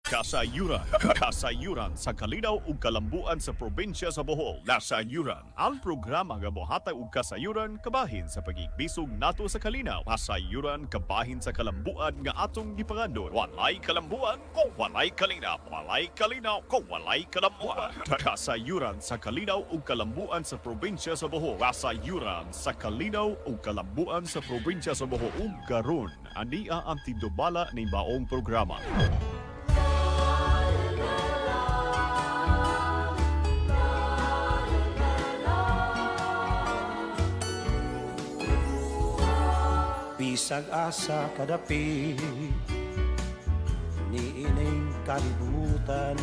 Kasayuran sa kalinaw ug kalambuan sa probinsya sa Bohol. Kasayuran, ang programa nga mohatag og kasayuran kabahin sa pagigbisog nato sa kalinaw. Kasayuran kabahin sa kalambuan nga atong gipangandon. Walay kalambuan kung walay kalinaw. Walay kalinaw kung walay kalambuan. Kasayuran sa kalinaw ug kalambuan sa probinsya sa Bohol. Kasayuran sa kalinaw ug kalambuan sa probinsya sa Bohol. Ug karon, ania ang tindubala ni baong programa. Bisag asa kadapi niining kalibutan,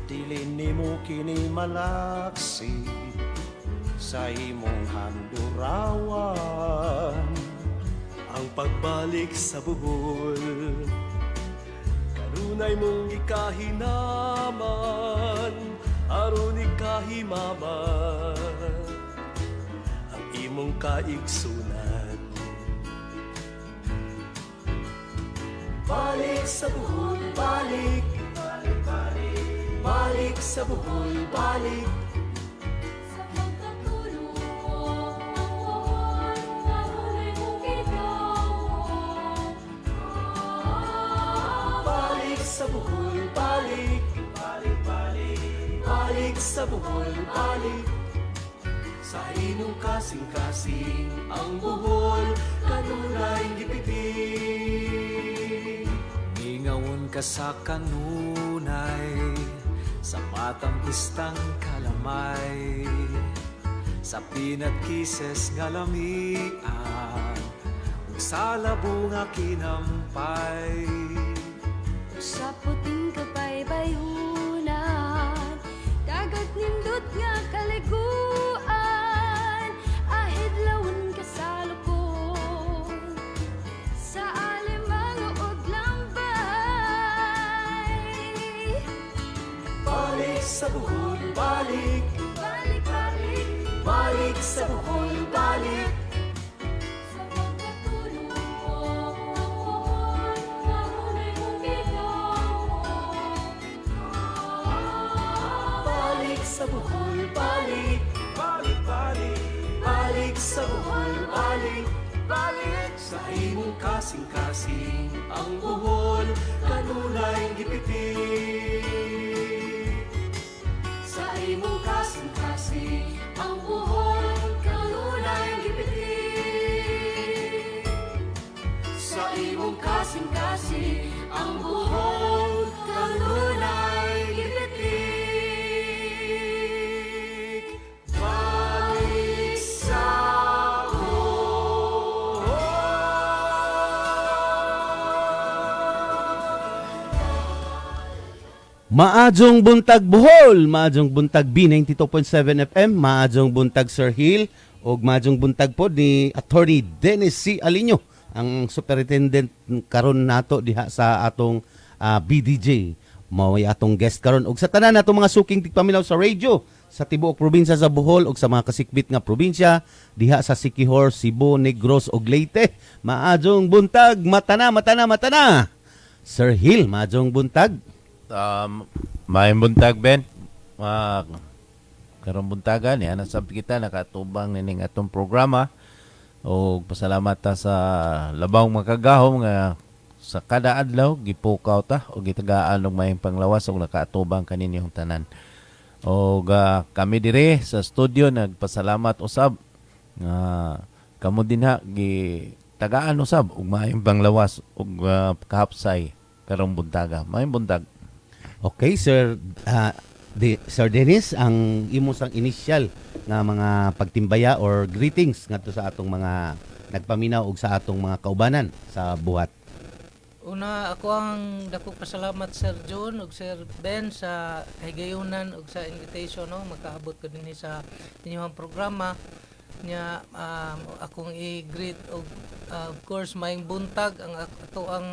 dili nimo kini malaksi sa imong handurawan. Ang pagbalik sa Bohol, kanunay mong ikahinaman, aron ikahimaman ang imong kaigsunan. Balik sa Bohol, balik, balik, balik, balik sa Bohol, balik. Sa pagkatulong, kanunay mong ginawa. Balik sa Bohol, balik, balik, balik, balik sa Bohol, balik. Sa imong kasing-kasing ang Bohol, kanunay gipiting. Ngawon ka sa kanunay, sa matang istang kalamay, sa peanut kisses nga lamian, ug sa labo nga kinampay. Sa puting kapaybayunan, dagat nindot nga kaliguan, ahidlawon ka sa lukon, sa alimang udlang bay. Balik sa Bohol, balik, Balik, balik, balik sa Bohol, balik. sa pagkatulong, kanunay mong ginawa. Balik sa Bohol, balik, balik, balik, balik sa Bohol, balik, balik. Sa imong kasing-kasing ang Bohol, kanunay gipiting. Sa imong kasing-kasing ang Bohol, kanunay gipiting. Sa imong kasing-kasing ang Bohol, kanunay gipiting. Balik sa Maadjong buntag Bohol, maadjong buntag B92.7 FM, maadjong buntag Sir Hill, ug maadjong buntag pod ni Attorney Dennis C. Alinio, ang superintendent karon nato diha sa atong BDJ. Mao atong guest karon ug sa tanan natong mga suking tigpamilaw sa radio sa tibuok probinsya sa Bohol ug sa mga kasikbit nga probinsya diha sa Siquijor, Cebu, Negros ug Leyte. Maadjong buntag, matana. Sir Hill, maadjong buntag. May buntag Ben, karong buntagan yan nasabi kita nakatubang nining atong programa o pasalamat ta sa labang makagahom nga sa kada adlaw gipukaw ta o gitagaan og mayong panglawas og nakatubang kaninyong tanan. O kami dire sa studio nagpasalamat usab nga kamo din ha gitagaan usab og mayong panglawas og kahapsay karong buntaga. Mayong buntag. Okay, Sir Sir Dennis, ang imo sang initial nga mga pagtimbaya or greetings ngadto sa atong mga nagpaminaw ug sa atong mga kaubanan sa buhat. Una, ako ang dakong pasalamat Sir John ug Sir Ben sa kahigayunan ug sa invitation no makaabot ko dinhi sa inyong programa nya akong i-greet og of course maayong buntag ang ato ang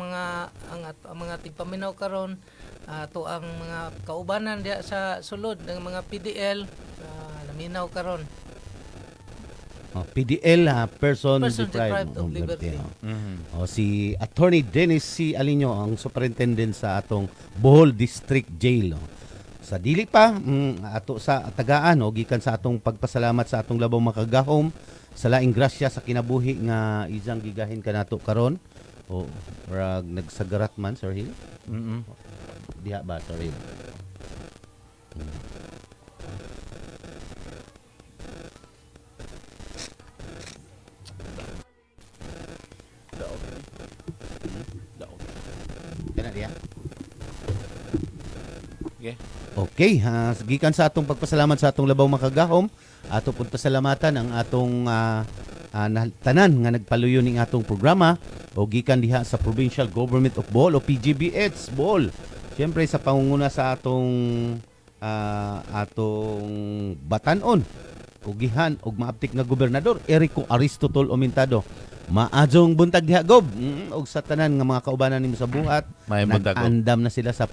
mga tigpaminaw karon ato ang mga kaubanan diha sa sulod ng mga PDL naminaw karon. PDL, Person Person Deprived Deprived of Liberty. Si Attorney Dennis C. Alinio, ang superintendent sa atong Bohol District Jail. Sa dili pa, ato sa tagaan, gikan sa atong pagpasalamat sa atong labaw makagahom, sa laing grasya sa kinabuhi nga isang gigahin kanato karon. Rag nagsagarat man, Sir Hill? Diha ba, Sir Hill? Kana diha? Okay. Okay, gikan sa atong pagpasalamat sa atong labaw makagahom, ato pud pasalamatan ang atong tanan nga nagpaluyo ning atong programa o gikan diha sa Provincial Government of Bohol o PGBH Bohol. Siyempre sa pangunguna sa atong batanon ug gihan og maaptik nga gobernador Erico Aristotol Omentado. Maadjong buntag diha gob og sa tanan nga mga kaubanan nimo sa buhat. May buntag, Gob. Nag-andam na sila sa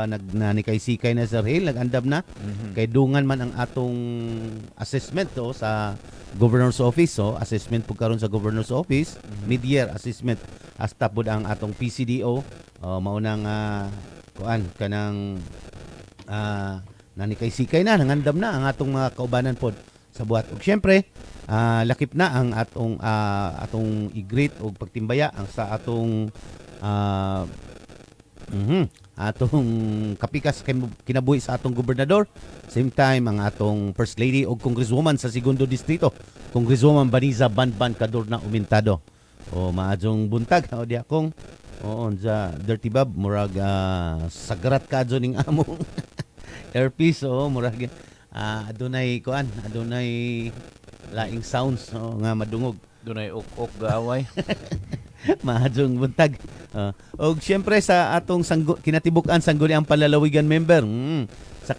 nagnanikay-sikay na Sir Hill, nag-andam na. Kay dungan man ang atong assessment sa Governor's Office, assessment po karon sa Governor's Office, mid-year assessment hasta pud ang atong PCDO, maunang kanang nanikay-sikay na, nangandam na ang atong mga kaubanan pod sa buhat. Ug syempre, lakip na ang atong i-greet og pagtimbaya ang sa atong atong kapikas kinabuhi sa atong gobernador, same time ang atong First Lady o Congresswoman sa segundo distrito, Congresswoman Baniza Banban Cadorna Umentado. Maadjong buntag di akong sa Dirty Bob murag sagrat kadyo ning among earpiece murag adunay laing sounds nga madungog. Dunay ok gaaway. Mahadjong buntag. Og syempre sa atong kinatibukan sangguniang palalawigan member, sa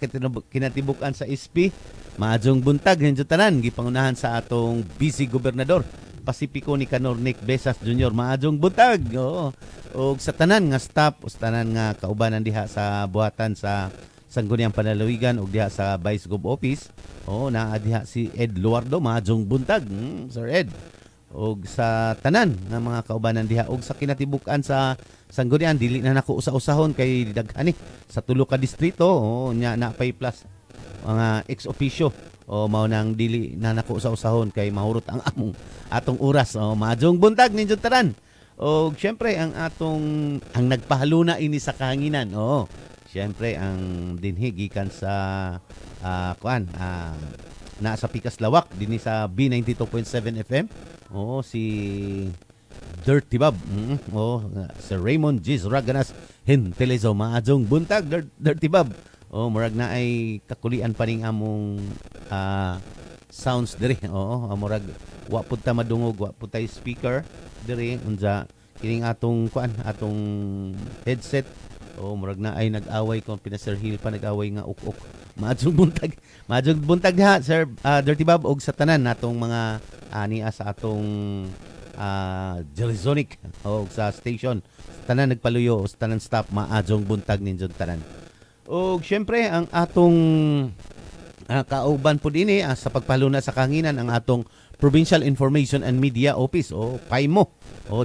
kinatibukan sa SP, mahadjong buntag hinjo tanan gipangunahan sa atong busy gobernador Pacifico ni Canor Nick Besas Jr. Mahadjong buntag. Og sa tanan nga staff, o sa tanan nga kaubanan diha sa buhatan sa sangguniang palalawigan og diha sa Vice Gov Office. Naa diha si Ed Luardo, mahadjong buntag, Sir Ed. Og sa tanan nga mga kaubanan diha og sa kinatibukan sa sanggunian dili na nako usa-usahon kay daghani sa tulo ka distrito nya na pay plus mga ex officio mao nang dili na nako usa-usahon kay mahurot ang atong oras. Mahadjong buntag ninyo tanan. Og syempre ang nagpahaluna ini sa kahanginan. Syempre ang dinhi gikan sa nasa Pikas Lawak dinhi sa B92.7 FM. Si Dirty Bob. Sir Raymond G. Raganas Hintelezo. Maadjong buntag, Dirty Bob. Murag na ay kakulian pa ning among sounds diri. Murag wa pud ta madungog, wa pud tay speaker diri unsa kining atong headset. Murag na ay nag-away kon pina Sir Hill pa nag-away nga uk-uk. Maadjong buntag. Maadjong buntag ha, Sir Dirty Bob og sa tanan natong mga ania sa atong Jelizonic og sa station. Tanan nagpaluyo o tanan staff, maadjong buntag ninyo tanan. Og syempre ang atong kauban po dinhi sa pagpaluna sa kahanginan ang atong Provincial Information and Media Office o PAIMO.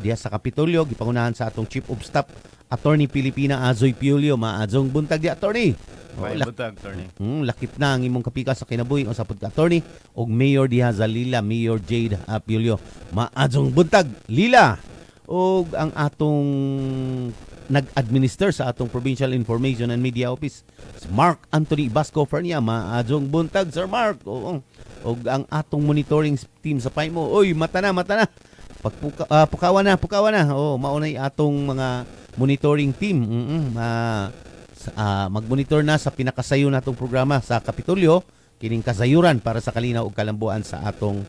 Diha sa Kapitolyo gipangunahan sa atong Chief of Staff Attorney Pilipina Azoy Piolio. Maadjong buntag di attorney. Buntag, attorney. Lakip na ang imong kapika sa kinabuhi o sa pagka-attorney og Mayor diha sa Lila, Mayor Jade Piolio. Maadjong buntag Lila. Og ang atong nag-administer sa atong Provincial Information and Media Office, Mark Anthony Basco Fernia. Maadjong buntag Sir Mark. Og ang atong monitoring team sa PAIMO, mata na. Pukawa na. Maunay atong mga monitoring team. Magmonitor na sa pinakasayo natong programa sa Kapitolyo, kining kasayuran para sa kalinaw ug kalambuan sa atong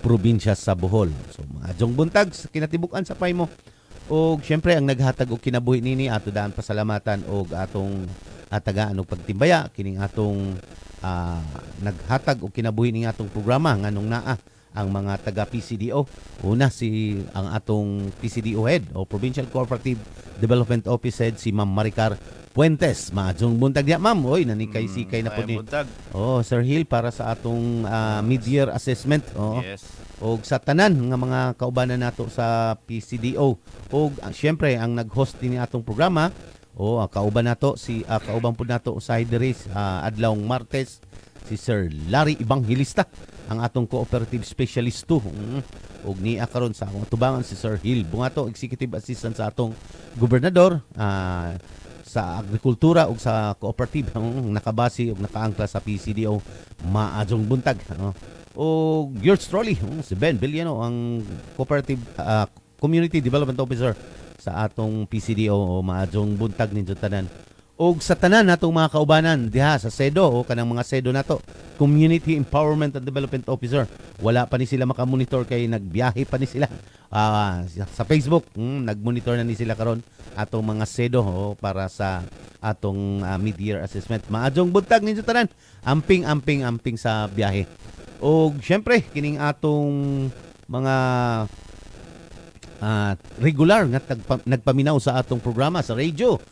probinsya sa Bohol. So maadjong buntag sa kinatibukan sa PAIMO. Og syempre ang naghatag og kinabuhi nini ato daan pasalamatan og atong tagaan og pagtimbaya kining atong naghatag og kinabuhi ning atong programa nganong naa ang mga taga PCDO. Una ang atong PCDO head o Provincial Cooperative Development Office head si Ma'am Maricar Puentes. Maadjong buntag diya, ma'am. Nanikay-sikay na po ni. Buntag. Sir Hill para sa atong mid-year assessment. Yes. og sa tanan nga mga kaubanan nato sa PCDO. Og syempre ang nag-host din atong programa kauban nato kauban pud nato usahay diri adlawng Martes si Sir Larry Evangelista, ang atong cooperative specialist to. Og niya karon sa akong tubangan si Sir Hill Bungato, executive assistant sa atong gobernador sa agrikultura ug sa cooperative, nakabase ug nakaangkla sa PCDO. Maadjong buntag. O yours truly, si Ben Villano, ang cooperative community development officer sa atong PCDO. Maadjong buntag ninyo tanan. Og sa tanan natong mga kaubanan diha sa SEDO o kanang mga SEDO nato, Community Empowerment and Development Officer. Wala pa ni sila makamonitor kay nagbiyahe pa ni sila. Sa Facebook, nagmonitor na ni sila karon atong mga SEDO para sa atong mid-year assessment. Maadjong buntag ninyo tanan. Amping sa biyahe. Og syempre kining atong mga regular nga nagpaminaw sa atong programa sa radio.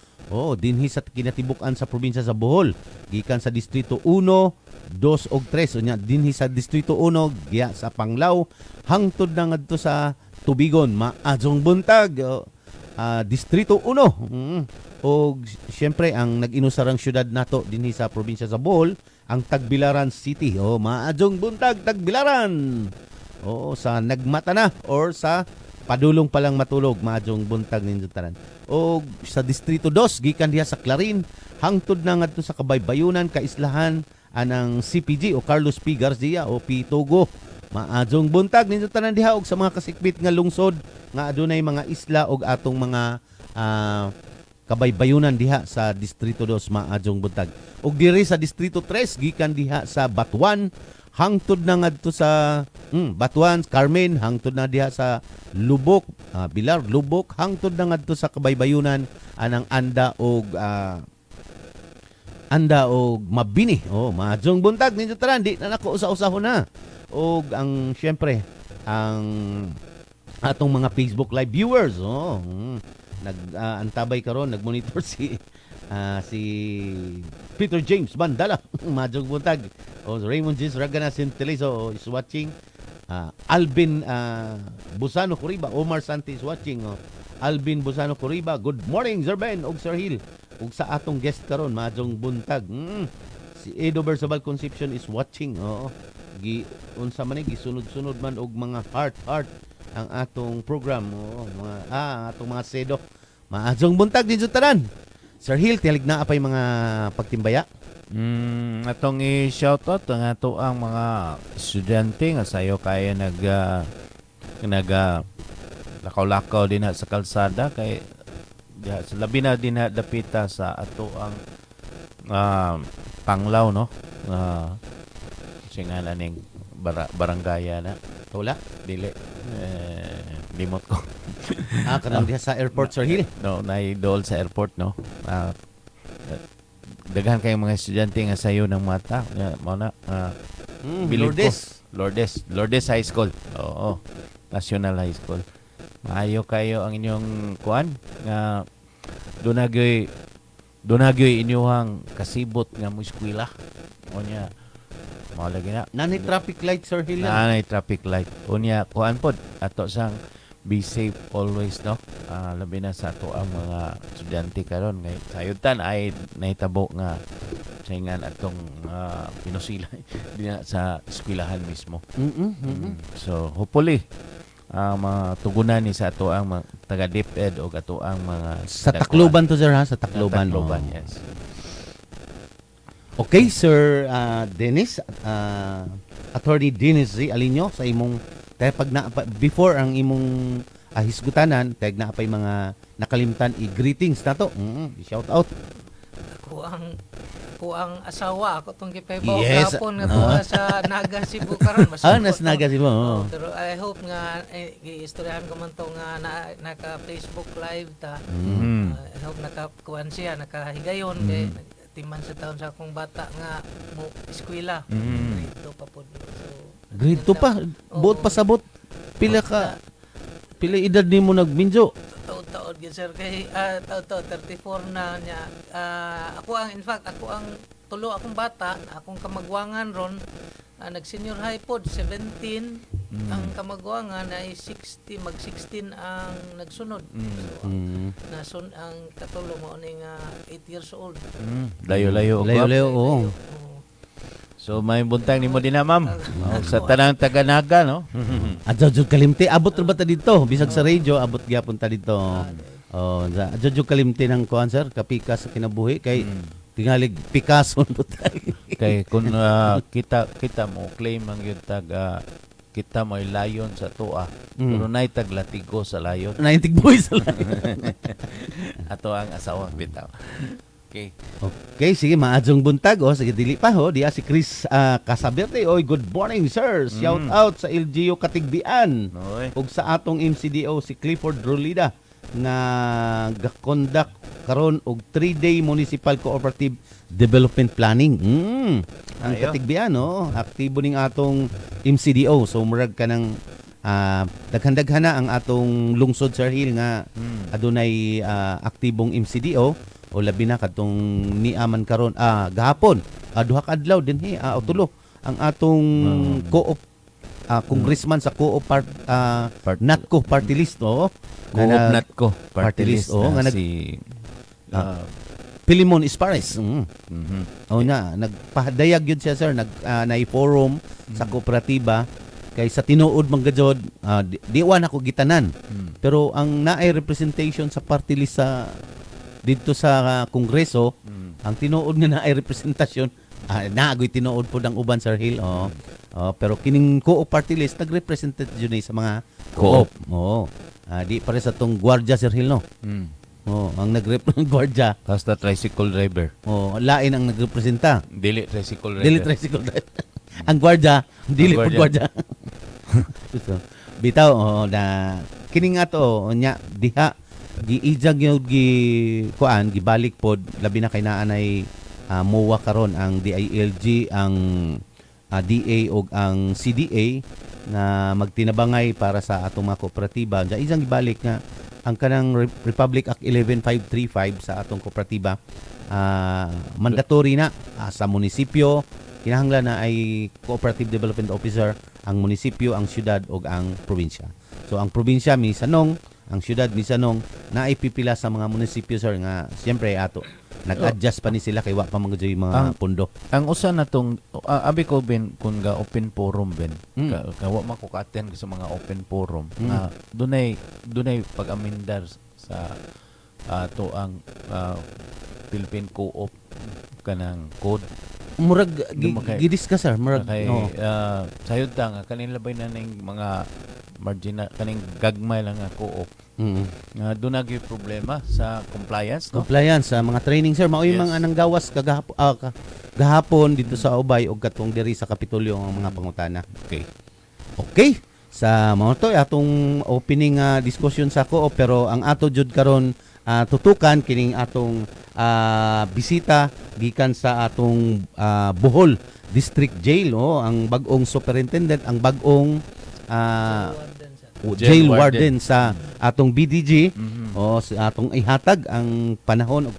Dinhi sa kinatibuk-an sa probinsya sa Bohol, gikan sa distrito 1, 2 ug 3. Unya dinhi sa distrito 1 giya sa Panglao hangtod na ngadto sa Tubigon. Maadjong buntag. Distrito 1. Og syempre ang nag-inusarang syudad nato dinhi sa probinsya sa Bohol, ang Tagbilaran City. Maadjong buntag Tagbilaran. Sa nagmata na or sa padulong palang matulog, maadjong buntag ninyo tanan. O sa distrito 2 gikan diha sa Clarin hangtod na ngadto sa Kabaybayunan, Kaislahan anang CPG o Carlos P. Garcia o P. Togo. Maadjong buntag ninyo tanan diha og sa mga kasikbit nga lungsod nga adunay mga isla og atong mga Kabaybayunan diha sa distrito 2. Maadjong buntag. Og diri sa distrito 3 gikan diha sa Batuan hangtod na ngadto sa Batuan, Carmen, hangtod na diha sa Lubok, Bilar, Lubok, hangtod na ngadto sa Kabaybayunan anang Anda og Mabini. Maadjong buntag ninyo tanan, di na nako usa-usahon na. Og ang syempre ang atong mga Facebook live viewers, antabay karon, nagmonitor si Peter James Bandala. Maadjong buntag. Raymond Gis Ragana Sintelizo is watching. Alvin Busano Coriba, Omar Santi is watching. Alvin Busano Coriba, good morning Sir Ben og Sir Hill. Ug sa atong guest karon, maadjong buntag. Si Edo Bersabal Concepcion is watching. Unsa man gisunod-sunod man og mga heart ang atong program. Atong mga SEDO. Maadjong buntag dinyo tanan. Sir Hill, tiyalig na apay mga pagtimbaya? Atong i-shoutout ang ato ang mga estudyante nga sayo kaya lakaw-lakaw din sa kalsada kay labi na din dapita sa ato ang Panglao, no? Singalan ning barangaya na. Wala? Dili. Limot ko. Kanang diha sa airport, Sir Hill? No, naidol sa airport, no? Daghan kayong mga estudyante nga sayo ng mata. Lourdes High School. Oo. National High School. Maayo kayo ang inyong kuan nga dunagyoy inyong kasibot nga mo eskwela. Onya mao lagi na. Nanay traffic light, Sir Hill. Nanay traffic light. Onya kuan pod ato sang be safe always, no? Labi na sa ato ang mga estudyante karon ngay sayutan ay nahitabo nga saingan atong pinusila diya sa eskwelahan mismo. So hopefully matugunan ni sa ato ang taga DepEd o ato ang mga sa Tacloban to, sir, ha? Sa Tacloban. Yes. Okay, Sir Dennis, Attorney Dennis Z. Alinyo, sa imong before ang imong hisgutanan, tag na apay mga nakalimtan i-greetings na to. Shout out. Ako ang asawa, ako tong gipaybaw Yes. kapon nga sa Naga Cebu karon. Nas Naga Cebu. Pero I hope nga giistoryahan ko man to nga naka Facebook live ta. I hope nakakuan siya, nakahigayon kay timan sa taon sa akong bata nga mo eskwela. Dito pa po. So, Grade 2 pa. Buot pasabot. Pila edad nimo nagminjo? Taon gid sir kay 34 na niya. Ako ang tulo akong bata, akong kamagwangan ron nag senior high pod 17, ang kamagwangan ay 60 mag 16 ang nagsunod. So, nasun ang katulo mo ning 8 years old. Layo-layo og Layo-layo, oo. So may buntag nimo din na ma'am. Sa tanang taga-Naga no. Adyo jud kalimti, abot ra ba ta dito? Bisag sa radio, abot gyapon ta dito. Oh, adyo jud kalimti ng kuan sir, kapika sa kinabuhi kay tingalig Picasso Kay kun kita mo claim ang yun kita may layon sa tuwa. Pero nay taglatigo sa layon. 90 boys lang. Ato ang asawa bitaw. Okay. Okay, sige, maadjong buntag. O, sige, dili pa ho. Diya si Chris Casaberte. Oy, good morning, sir. Shout out sa LGU Katigbian. Oy. Ug sa atong MCDO, si Clifford Rolida, nga gakondak karon og 3-day Municipal Cooperative Development Planning. Ang Ayo. Katigbian, no? Aktibo ning atong MCDO. So, murag ka ng daghan-daghan na ang atong lungsod, Sir Hill, nga adunay aktibong MCDO. O labi na katong niaman karon gahapon duha ka adlaw dinhi o tulo ang atong co-op congressman sa co-op NATCO party list Co-op natko party list nga si Pilimon Espares. O na nagpahadayag yun siya sir na forum sa kooperatiba kay sa tinuod man gajod diwan ako gitanan pero ang naay representation sa party list sa dito sa Kongreso, ang tinuod nga na ay representasyon, naagoy tinuod po ng uban, Sir Hill. Pero kining co-op party list, nag-represented yun sa mga co-op. Di pare sa tong gwardiya, Sir Hill, no? Ang nag-represent gwardiya. Basta tricycle driver. Lain ang nagrepresenta. Dili tricycle driver. Dili tricycle driver. Ang gwardiya, dili po gwardiya. So, bitaw, na kining nga to, nya, diha, giijag yung gibalik pod labi na kay naanay MOA karon ang DILG ang DA ug ang CDA na magtinabangay para sa atong mga kooperatiba. Diyan gibalik nga ang kanang Republic Act 11535 sa atong kooperatiba mandatory na sa munisipyo kinahanglan na ay cooperative development officer ang munisipyo, ang syudad ug ang probinsya. So ang probinsya misanong ang syudad misanong naipipila sa mga munisipyo sir nga siyempre ato nag-adjust pa ni sila kay wa pa mga mga pundo. Ang usa na tong abi ko ben kun ga open forum ben kawa man ko ka-attend sa mga open forum dunay pag-amendar sa ato ang Philippine Co-op kanang code murag gidiscuss sir murag sayod ta nga kanin labay na ning mga marginal kaning gagmay lang nga co-op nga doon naging problema sa compliance no? Compliance sa mga training sir mao yung mga nanggawas gahapon dito sa Ubay ug katong diri sa Kapitolyo ang mga pangutana. Okay sa mao to atong opening discussion sa co-op pero ang ato jud karon tutukan kining atong bisita gikan sa atong Bohol District Jail ang bag-ong superintendent ang bag-ong jail warden sa atong BDG sa atong ihatag ang panahon o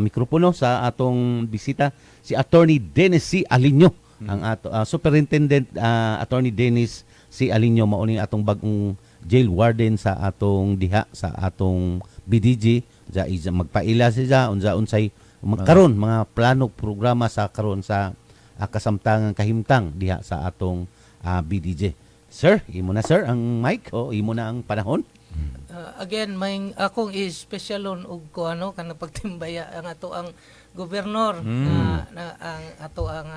mikropono sa atong bisita si Attorney Dennis C. Alinio ang Superintendent Attorney Dennis C. Alinio mao ni atong bagong jail warden sa atong diha sa atong BDG magpaila siya unsay magkaron mga plano programa sa karon sa kasamtangan kahimtang diha sa atong BDJ. Sir, imo na sir ang mic imo na ang panahon. Again, may akong specialon og ko kanang pagtimbaya ang ato ang gobernador na ang ato ang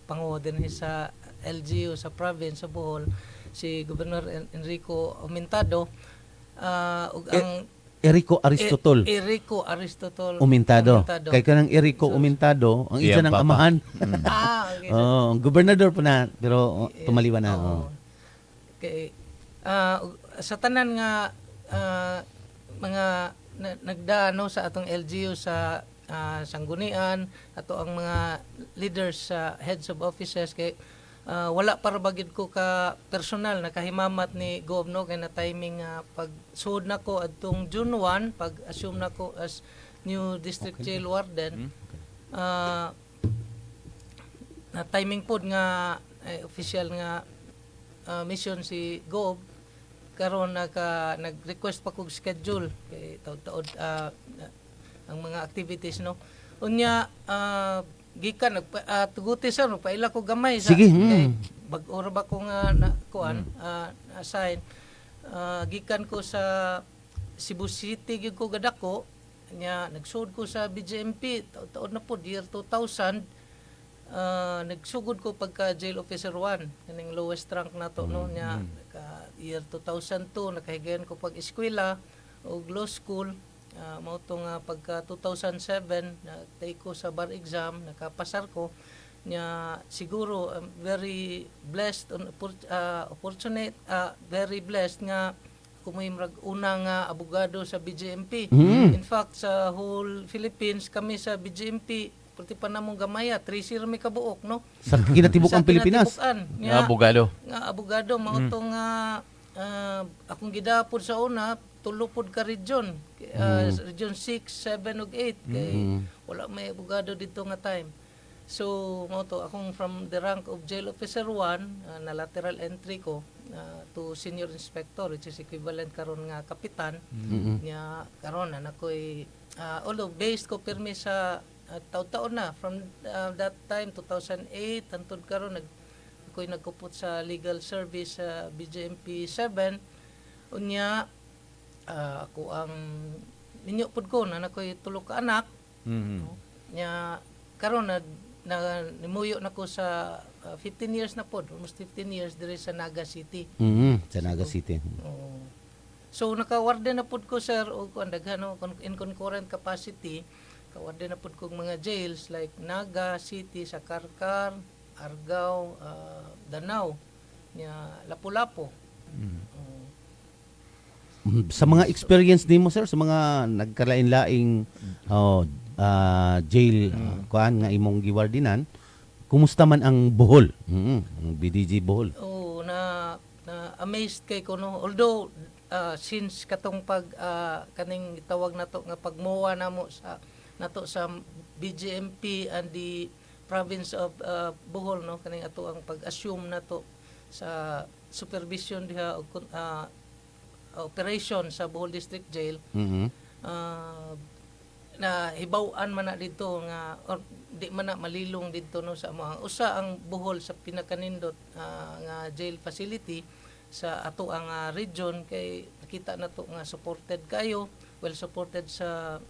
pangulo din sa LGU sa province sa Bohol si Gobernador Enrico Aumentado ug ang Erico Aristotol. Erico Aristotol Aumentado. Kay kanang Erico Aumentado, ang isa ng amahan. Okay. Ang gobernador po na, pero tumaliwan na. Okay. Sa tanan nga mga nagdaano sa atong LGU sa sanggunian, ato ang mga leaders sa heads of offices kay wala para bagid ko ka personal na kahimamat ni Govno kay na timing pag suod nako adtong June 1 pag assume nako as new district jail warden na timing pod nga official nga mission si Gob karon nag-request pa kog schedule kay taud-taud ang mga activities no. Unya gikan tuguti sir paila ko gamay sa Sige, kay bag-o ra ba ko nga assign gikan ko sa Cebu City gyud ko gadako nya nagsud ko sa BJMP taud na po year 2000 nagsugod ko pagka jail officer 1 kaning lowest rank nato no nya year 2002 nakahigayon ko pag eskwela o law school mao to nga pagka 2007 nag-take ko sa bar exam nakapasar ko nya siguro very blessed opportunate very blessed nga kumimrag una nga abogado sa BJMP. In fact sa whole Philippines kami sa BJMP pati pa namong gamaya 3-0 may kabuok no Sa kinatibuk ang Pilipinas. Abogado. Nga abogado mao to nga akong gidapod sa una tulupod ka region region 6, 7 ug 8 kay wala may abogado dito nga time. So mao to akong from the rank of jail officer 1 na lateral entry ko to senior inspector which is equivalent karon nga kapitan nya karon na nakoy although based ko pirmi sa taon-taon na from that time 2008 hangtod karon ako'y nagkupot sa legal service sa BJMP 7 unya ako ang ninyo pud ko na nakoy tulo ka anak nya karon na nimuyo na ko sa 15 years na pod almost 15 years diri sa Naga City. Sa Naga City. So naka-warden na pod ko sir og daghan in concurrent capacity kawarden na pod kog mga jails like Naga City, Sakarkar, Argao, Danau, nya Lapu-Lapu. Sa mga experience nimo sir sa mga nagkalain-laing jail kuan nga imong giwardinan, kumusta man ang Bohol? Ang BDG Bohol. Oh, na amazed kay ko no. Although since katong pag kaning tawag nato nga pagmuwa namo sa nato sa BJMP and the province of Bohol no kaning ato ang pag-assume nato sa supervision diha og operation sa Bohol District Jail. Na hibaw-an man na dito nga or di man na malilong dito no sa mga usa ang Bohol sa pinakanindot nga jail facility sa ato ang region kay nakita na to nga supported kayo, well supported sa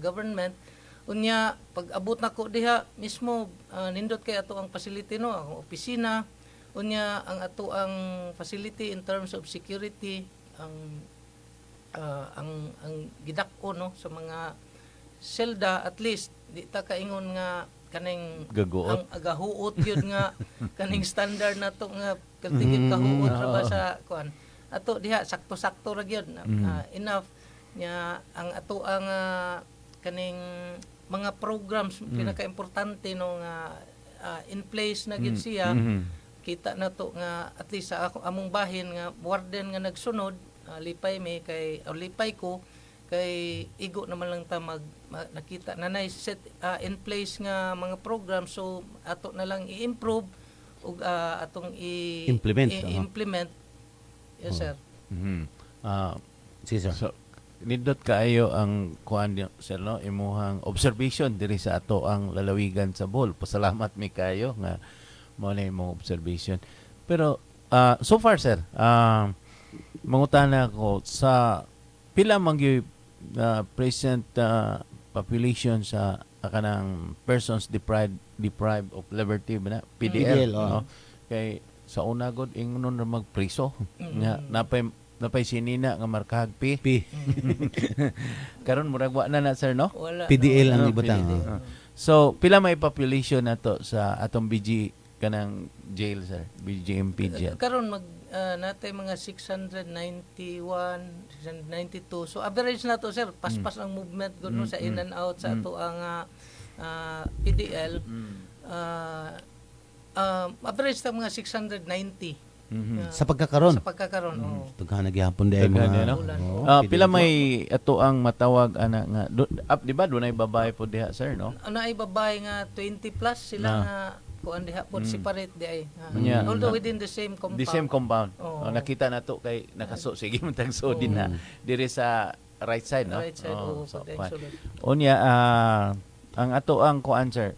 government. Unya pag abot nako diha mismo nindot kay ato ang facility no, ang opisina. Unya ang ato ang facility in terms of security ang gidak-o no sa mga selda at least di ta kaingon nga kaning Gaguot. ang agahuot gyud nga kaning standard nato nga pertigid kahuot ra ba sa kuan ato diha sakto-sakto ra gyud enough nya ang ato ang kaning mga programs pinaka-importante no nga in place na gyud siya kita nato nga at least sa among bahin nga warden nga nagsunod lipay mi kay lipay ko kay igo naman lang ta nakita na set in place nga mga program so ato na lang i-improve ug atong implement yes sir. Si sir. So, nindot kaayo ang kuan sir no imuhang observation diri sa ato ang lalawigan sa Bohol. Pasalamat mi kayo nga mao na imong observation. Pero so far sir, mangutana ko sa pila man gyud present population sa kanang persons deprived of liberty ba na PDL, no? Kay sa una god ingnon ra magpriso nga napay sinina nga markahag P. Karon murag wa na sir no? Wala, PDL ang no, ibutang. So pila may population nato sa atong BG kanang jail sir, BGMP jail. Karon natay mga 691, 692. So average na to sir, paspas ang movement gud no sa in and out sa ato ang PDL. Average ta mga 690. Sa pagkakaron. Sa pagkakaron. Tughan nagyapon di ay Daghan, mga no? Pila may ato ang matawag ana nga di ba dunay babae po diha sir no? Ano ay babae nga 20 plus sila nga kuan diha pod separate di ay. Yeah. Although within the same compound. The same compound. Oo. Nakita na to kay nakaso sige man tagso din na diri sa right side, no? Right side, oo, so, pod, kuan. sulod. Unya, ang ato ang kuan sir,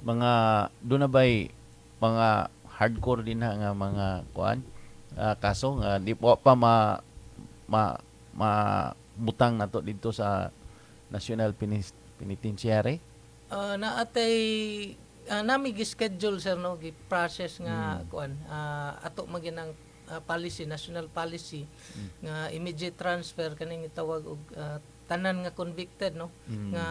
mga doon na ba'y mga hardcore din na nga mga kuan kaso nga di po pa butang nato dito sa National Penitentiary. Naatay nami gi-schedule sir no gi-process nga kuan ato maginang policy, national policy nga immediate transfer kaning itawag og tanan nga convicted no nga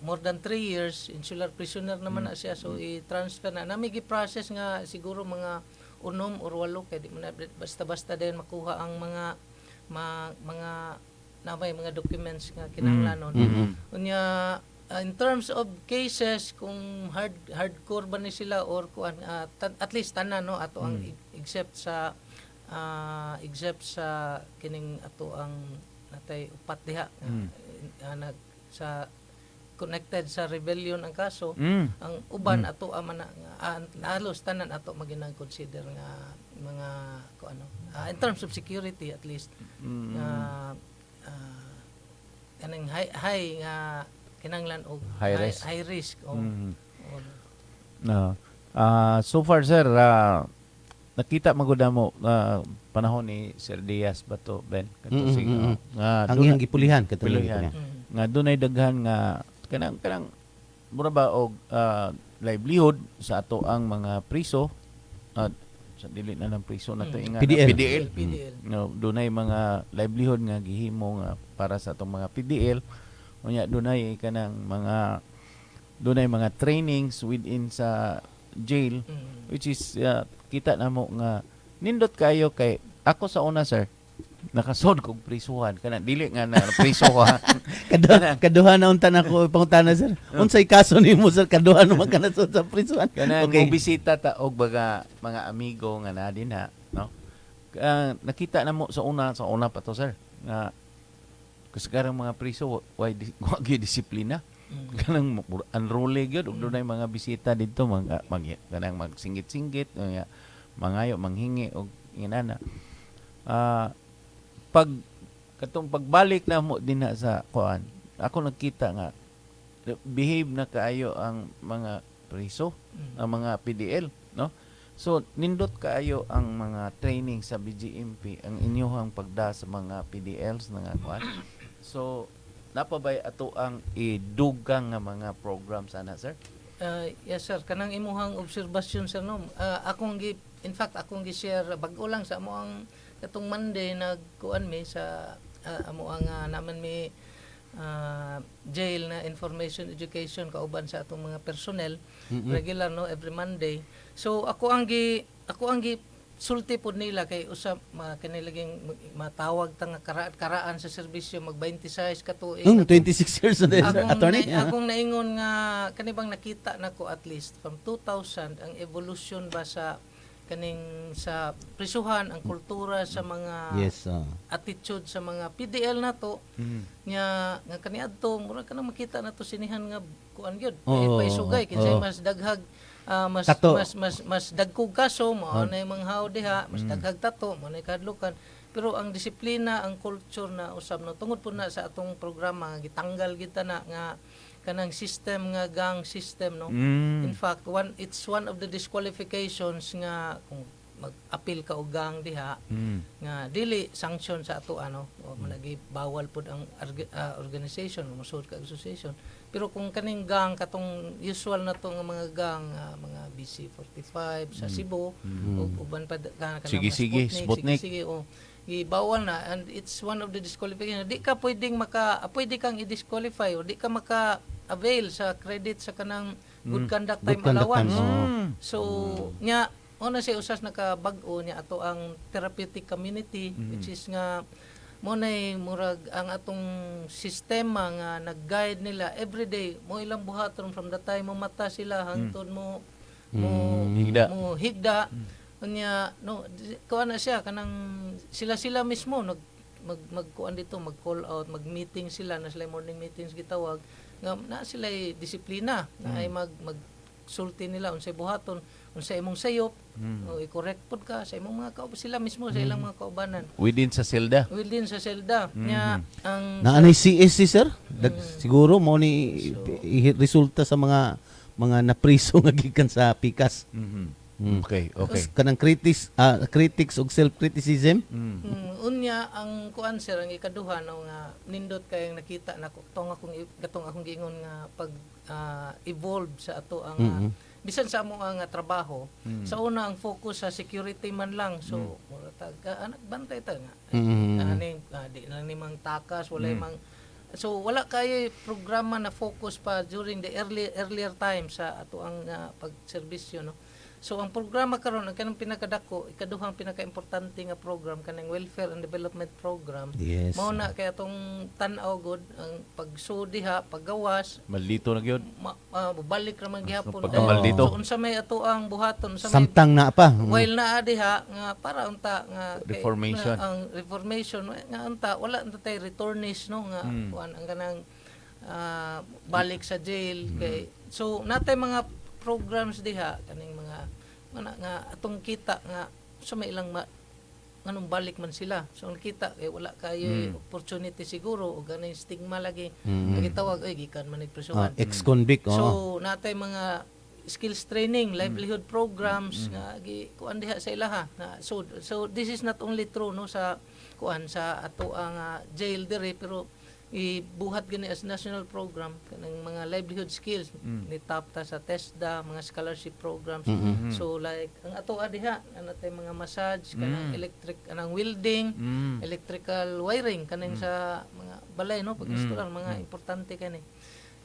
more than 3 years insular prisoner naman na siya, so i-transfer na nami gi-process nga siguro mga 6 or 8 kay di mo na basta-basta din makuha ang mga namay mga documents nga kinahanglanon. Unya in terms of cases kung hardcore ba ni sila or kuan at least tanan no ato ang except sa kining ato ang natay upat diha nag sa connected sa rebellion ang kaso. Ang uban ato man halos tanan ato maginang consider nga mga kuan in terms of security at least kanang high nga kinanglan og high risk No. So far sir, nakita magud mo panahon ni Sir Diaz bato Ben kato nga Ang iyang gipulihan katong Piluhan. Nga dunay daghan nga kanang mura ba og livelihood sa ato ang mga priso at sa dili na ng priso na to inga PDL. PDL. No, dunay mga livelihood nga gihimo nga para sa atong mga PDL. Unya dunay kanang dunay mga trainings within sa jail which is kita namo nga nindot kayo kay ako sa una sir nakasod kog prisuhan kana dili nga na prisuhan Kaduha na unta nako pangutana sir. Unsay kaso nimo sir kaduha naman ka nasud sa prison? kana okay. Bisita ta og mga amigo nga na din ha no nakita namo sa una pa to sir nga kasagaran mga priso why disiplina kanang unruly gyud ug dunay mga bisita didto kanang magsingit-singit mangayo manghingi og inana katong pagbalik na mo din sa kuan ako nakita nga behave na kaayo ang mga priso ang mga PDL no so nindot kaayo ang mga training sa BGMP ang inyohang pagda sa mga PDLs nga kuan so napabay ato ang idugang nga mga program sana sir. Yes sir, kanang imuhang obserbasyon sir no. Akong gi-share bag-o lang sa amo ang katong Monday nagkuan mi sa amo ang naman mi jail na information education kauban sa atong mga personnel regular no every Monday. So ako ang gi sulti pod nila kay usab kanilaging matawag ta nga karaan sa serbisyo mag 26 ka tuig 26 years na sir attorney. Akong naingon nga kanibang nakita nako at least from 2000 ang evolution ba sa kaning sa prisuhan ang kultura sa mga attitude sa mga PDL nato nga kaniadto mura ka nang makita nato sinihan nga kuan gyud paisugay kinsay mas daghag mas dagkog kaso mo na mga haw diha mas daghag tato mo na kadlukan pero ang disiplina ang culture na usab no tungod po na sa atong programa gitanggal kita na nga kanang system nga gang system no in fact it's one of the disqualifications nga kung mag-appeal ka og gang diha nga dili sanction sa ato o managi bawal pud ang organization musud ka association pero kung kaning gang katong usual na to nga mga gang mga BC45 sa Cebu ug uban pa kanang sige Sputnik gibawal na and it's one of the disqualifications di ka pwede kang i-disqualify o di ka maka avail sa credit sa kanang good conduct time allowance so nya ona siya usas nakabag-o niya ato ang therapeutic community which is nga mo nay murag ang atong sistema nga nag-guide nila everyday mo ilang buhaton from the time mo mata sila hangtod mo higda unya no kuan na siya kanang sila mismo magkuan dito, mag-call out, mag-meeting sila, na sila morning meetings gitawag, nga na sila disiplina, na ay magsulti nila unsay buhaton, unsay imong sayop, o i-correct pod ka sa imong mga sila mismo sa ilang mga kaubanan. Within sa selda. Within sa selda. Nya ang Naanay CSC sir? Siguro mo ni resulta sa mga napriso nga gikan sa pikas. Okay, okay. Kanang critics ug self-criticism. unya ang kuan sir ang ikaduha no nga nindot kay nakita nako gatong akong giingon nga pag evolve sa ato ang bisan sa amo nga trabaho. Sa una ang focus sa security man lang. So mura tag anak bantay ta nga. Ani di lang ni mang takas wala mang. So wala kay programa na focus pa during the earlier time sa ato ang pagserbisyo no. So ang programa karon ang kanang pinakadako ikaduhang pinakaimportante nga program kanang welfare and development program. Yes. Mao na kay atong tan-aw gud ang pagsodiha, paggawas, Maldito na gyud. balik ra man gihapon. Pagkamaldito. So unsa may ato ang buhaton, unsa may Samtang na pa. while naa diha nga para unta nga Reformation. ang reformation nga unta wala unta tay returnees no nga kuan ang kanang balik sa jail kay so natay mga programs diha kaning mga nga atong kita nga so may ilang nganong balik man sila so nakita kay wala kayo opportunity siguro o ganay stigma lagi nagitawag ay gikan man nagpresuhan Ex-convict. so natay mga skills training, livelihood programs nga kuan diha sa ilaha. So this is not only true no sa kuan sa ato ang jail dire pero ibuhat gani as national program kanang mga livelihood skills ni tapta sa TESDA, mga scholarship programs. So like ang ato diha natay mga massage kanang electric kanang welding, electrical wiring kanang sa mga balay no pag-install mga importante kani.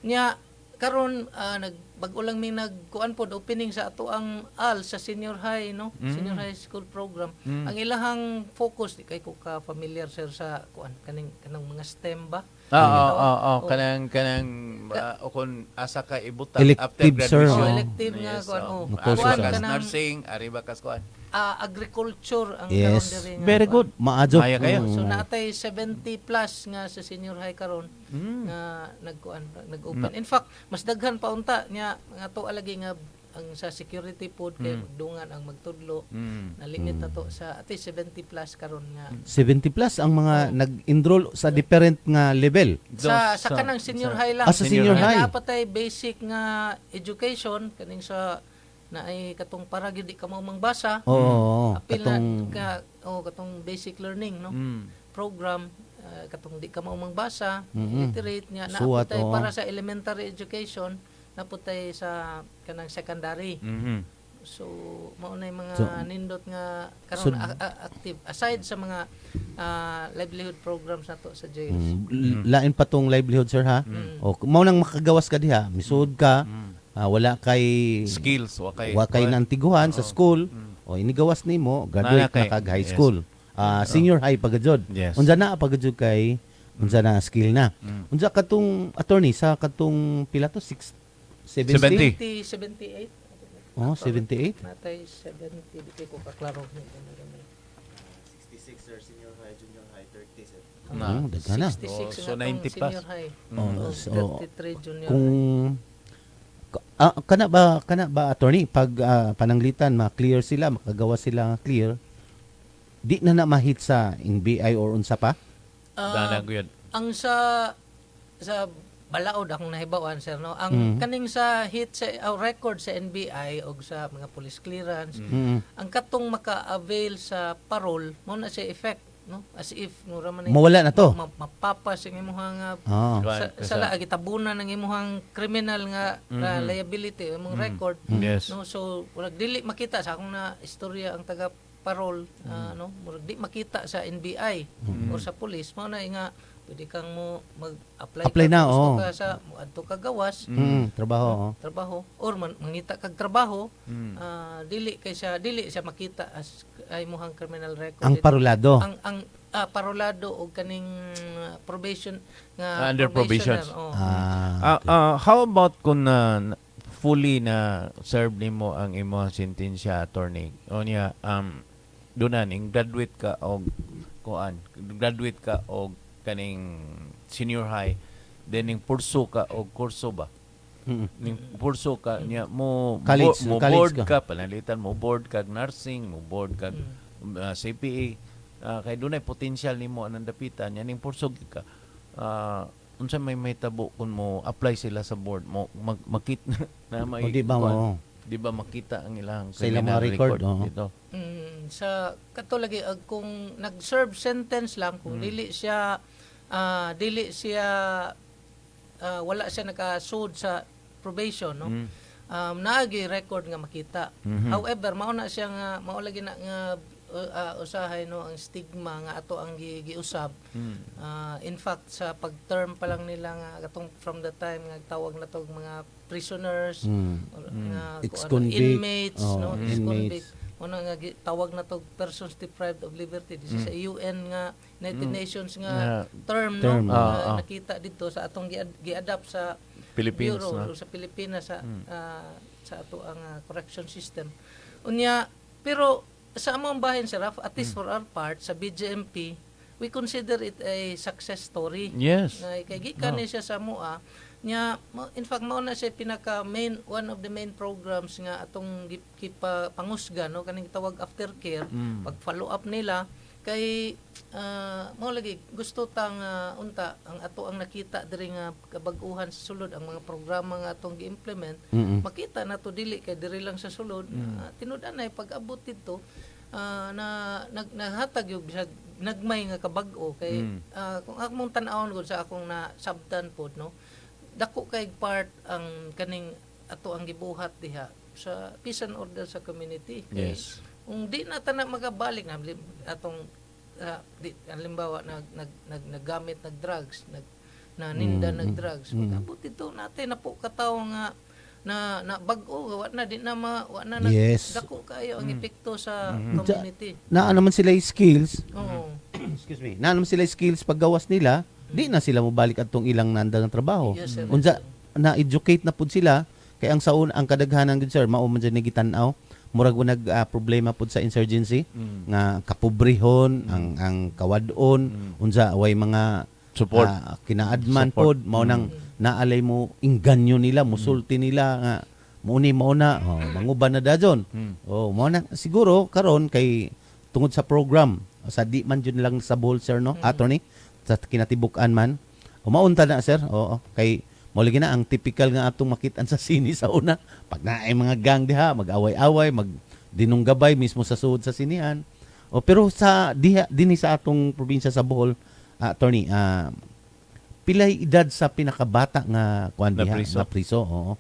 Nya karon nagbag-o lang may nagkuan pod opening sa ato ang AL sa senior high no senior high school program ang ilahang focus di kay ko ka familiar sir sa kuan kanang mga STEM ba kanang kung asa ka ibutan Elective, after graduation. sir, elective nga kuan Kuan Kuan, kas nursing, ariba kas kuan. agriculture ang Yes. karon diri nga Very kuan. good. Maadyo. Maya kayo. So natay 70 plus nga sa senior high karon nga nag-open. In fact, mas daghan pa unta nya nga to alagi nga ang sa security pod kay magdungan ang magtudlo na limit na to sa at least 70 plus karon nga 70 plus ang mga nag-enroll sa different nga level. sa kanang senior high lang. Sa senior Nga high. dapat ay basic nga education kaning sa na ay katong para gyud di ka mao mangbasa. Oo. Apil na Katong katong basic learning no program katong di ka mao mangbasa literate nya na Suwat, putay oo. para sa elementary education na putay sa kanang secondary. So mao na mga So, nindot nga karon so- active aside sa mga livelihood programs nato sa jails. lain pa tong livelihood sir ha. O mao nang makagawas ka diha, misud ka. Wala kay Skills wa kay. wa kay nantiguhan sa school. O inigawas nimo graduate Nana kay- na kag high yes. school. Senior high pagajud. Yes. Unsa na pagajud kay unsa na skill na. Unsa katong attorney sa katong pila to 70. 78 Oh, 78. natay 70 di ko kaklaro ni Daghan na. 66 So, ang 90 atong plus. senior high. So, 33 junior Kung high. kana ba attorney pag pananglitan ma-clear sila, makagawa sila clear, di na mahit sa NBI or unsa pa? Danang gyud. Ang sa balaod akong nahibawan sir no ang kaning sa hit sa record sa NBI o sa mga police clearance ang katong maka-avail sa parole mo na siya effect no as if mura man Mawala na to. mapapas ang imong Ah. sa laagi tabunan ng imong criminal nga liability imong record Yes. no so murag dili makita sa akong na istorya ang taga parole no murag di makita sa NBI or sa police mao na nga pwede kang mo mag-apply Apply na, gusto oo. ka sa adto ka gawas Trabaho. trabaho or mangita kag trabaho dili siya makita as ay mohang criminal record Ang parulado. ang parolado og kaning probation nga Under probation. probationer, How about kung fully na serve nimo ang imong sentensya attorney? O niya dunaning graduate ka og kuan graduate ka og kaning senior high then ning purso ka og kurso ba ning purso ka niya mo College, mo college board ka. ka panalitan mo board kag nursing mo board kag CPA kay dunay potential nimo anang dapitan nya ning purso ka unsa may mahitabo kung mo apply sila sa board mo makita na may O, di ba kuan, mo? di ba makita ang ilang Sa ilang mga criminal record, oo. dito. Sa katulagi kung nag-serve sentence lang kung dili siya wala siya nakasud sa probation no. Naagi record nga makita. However, mao na siya nga mao lagi na nga usahay no ang stigma nga ato ang giusab. In fact sa pag-term pa lang nila nga katong from the time nga tawag na tog mga prisoners nga Ex-convict. inmates Oh, no inmates. ex-convict mo nga tawag na tog persons deprived of liberty. This is a UN nga United Nations nga term no Term. nga nakita dito sa atong gi-adapt sa Philippines Bureau no? o sa Pilipinas sa ato ang correction system. Unya pero sa among bahin sir, at least for our part sa BJMP, we consider it a success story. Yes. Kay gikan ni siya sa MUA nya in fact mao na siya one of the main programs nga atong pangusga no kaning tawag aftercare pag follow up nila kay mao lagi gusto tang unta ang ato ang nakita diri nga kabag-uhan sa sulod ang mga programa nga atong gi-implement makita nato dili kay diri lang sa sulod tinud-an ay pag-abot dito na naghatag yung nagmay nga kabag-o kay kung akong tan-awon gud sa akong na sabtan pod no dako kay part ang kaning ato ang gibuhat diha sa peace and order sa community kay Yes. kung di na tanan magabalik na atong halimbawa naggamit drugs naninda drugs pag-abot dito natin na po katawo nga na bag-o wa na di na wa na Yes. dako kayo ang epekto sa community. Naa naman sila yung skills. Oo. Excuse me. Naa naman sila yung skills paggawas nila. Di na sila mobalik atong ilang nandang trabaho. Yes, sir. Unsa na-educate na pud sila kay ang saon ang kadaghanan gud sir mao man dyan nagitanaw murag nag problema pud sa insurgency nga kapobrehon ang kawadon unsa way mga Support. Kinaadman Support. pod mao nang naalay mo inganyo nila musulti nila nga muni mao na manguban na dajon mao na siguro karon kay tungod sa program sa di man jud lang sa Bohol sir no attorney sa kinatibuk-an man umaunta na sir oo kay mao lagi na ang typical nga atong makitaan sa sini sa una pag naay mga gang diha mag-away-away mag dinunggabay mismo sa suod sa sinihan pero sa diha dinhi sa atong probinsya sa Bohol attorney pilay edad sa pinakabata nga kuan Na diha priso. na priso oo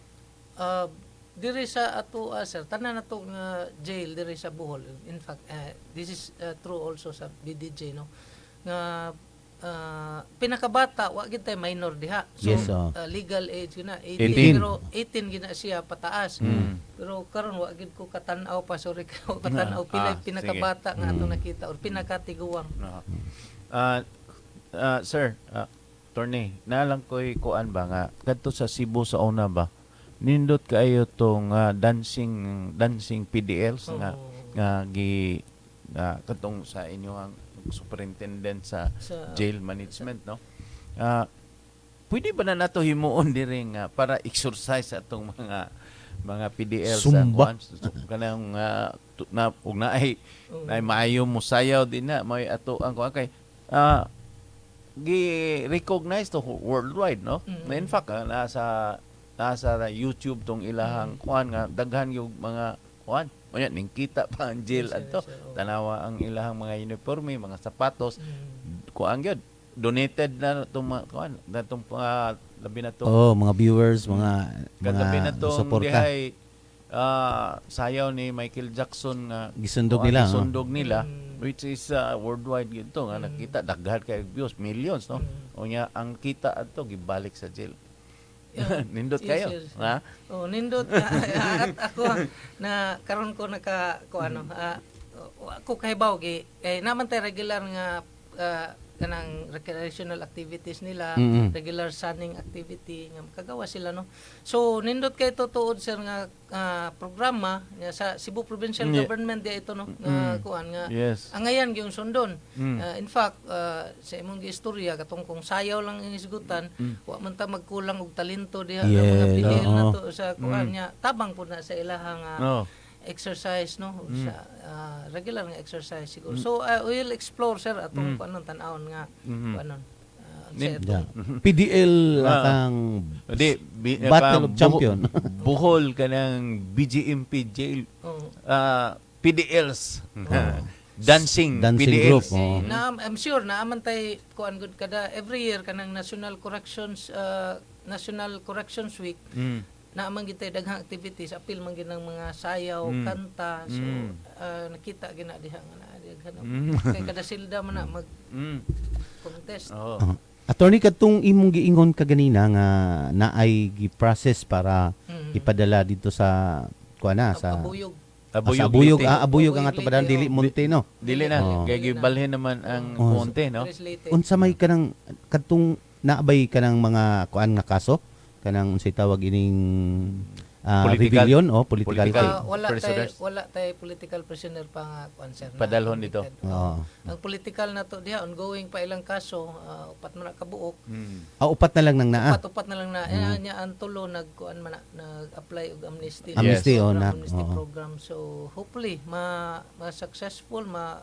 Diri sa ato sir tanan nato nga jail diri sa Bohol. In fact this is true also sa BDJ no nga pinakabata wa gid tay minor diha. So Yes, legal age gina 18. 18 pero 18 gina siya pataas. Pero karon wa gid ko katan-aw pa sorry ko katan-aw pilay sige. pinakabata nga atong nakita or pinakatiguang. Sir, Torney, nalang ko'y kuan ba nga, kadto sa Cebu sa una ba, nindot kayo tong dancing PDLs nga katong sa inyong superintendent sa jail management, no? Pwede ba na nato himuon diri nga para exercise atong mga PDL Zumba. sa kuan kanang na ug naay maayo mo sayaw din na may ato ang kuan kay gi-recognize to worldwide no in fact nasa YouTube tong ilahang kuan nga daghan yung mga kuan unya ning kita pa ang jail adto tanawa ang ilahang mga uniforme mga sapatos kuan gyud donated na itong mga kuan natong labi na to mga viewers kagabi na mga tong suporta dihay sayaw ni Michael Jackson nga gisundog kuan, nila gisundog nila which is worldwide gito nga nakita daghan kay views millions no unya ang kita adto gibalik sa jail nindot kayo Yes. ha Nindot at ako na karon ko naka ko ano ako kahibaw gi naman tay regular nga kanang recreational activities nila, Mm-mm. regular sunning activity nga makagawa sila no. So nindot kay tuod sir nga programa nga sa Cebu Provincial Yeah. Government dia ito no nga kuan nga Yes. angayan gyung sundon. Mm. In fact, sa imong giistorya katong kung sayaw lang ang isgutan, wa man ta magkulang og talento diha nga mga Yes, PDL oo. na to sa kuan nya tabang pud na sa ilahang Oh. exercise no sa regular nga exercise siguro. So we'll explore sir atong kuanon tan-awon nga kuanon. Yeah. PDL Ah. akang Di, Battle of Champion. Buhol ka ng BGMP jail. PDLs. Dancing, Dancing PDLs. group. Oh. Na I'm sure na amantay kuan gud kada every year kanang National Corrections Week na amang gitay daghang activities apil man gid ng mga sayaw, kanta. So nakita gina diha nga na daghang kay kada silda man na mag contest. Oh. Attorney, katong imong giingon kaganina nga naay gi-process para ipadala dito sa kuana sa Abuyog. abuyog, Leyte. abuyog ang Abuyog ato padang Leyte, dili monte no. Dili na. Oh. Kaya gibalhin naman ang Oh. monte, no? Tres Leyte. Unsa may kanang katong naabay kanang mga kuan nga kaso kanang unsay tawag ining Political- rebellion o political, political- Wala prisoners. tay political prisoner pa nga kuan sir. na Padalhon dito. convicted. Oo. Ang political na to diha ongoing pa ilang kaso, upat man na kabuok. upat na lang nang naa. Upat na lang na nya ang tulo nag-kuan man na, nag-apply og amnesty. Amnesty, Program, na. amnesty Oo. program. So hopefully ma-successful, ma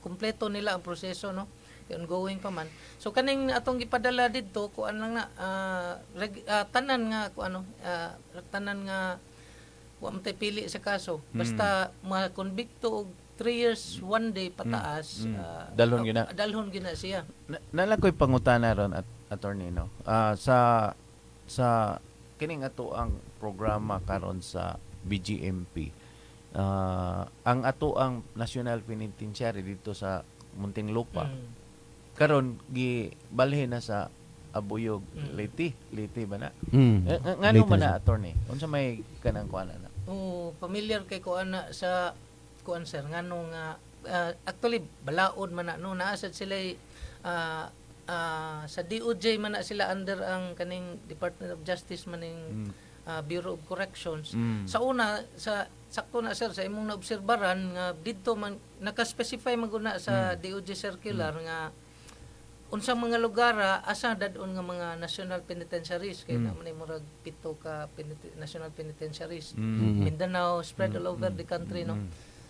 kumpleto nila ang proseso no. Ongoing pa man. So kaning atong gipadala didto kuan lang na tanan nga kuano tanan nga wa man tay pili sa kaso. Basta ma-convicto og 3 years 1 day pataas. Dalhon gina. Dalhon gina siya. Nalang ko'y pangutana ron at attorney, no? Sa kining ato ang programa karon sa BGMP. Ang ato ang National Penitentiary dito sa Muntinlupa. Karon gibalhin na sa Abuyog, Leyte ba na? Ngano Leyte man na na attorney? Unsa may kanang kuan na? Familiar kay ko ana sa kuan sir ngano nga actually balaod man na no naasad sila sa DOJ man na sila under ang kaning Department of Justice maning Bureau of Corrections. Sa una sa sakto na sir sa imong naobserbaran nga didto man naka-specify maguna sa DOJ circular nga unsang mga lugar asa dadon nga mga national penitentiaries kay naman murag 7 ka national penitentiaries. Mindanao spread all over the country no.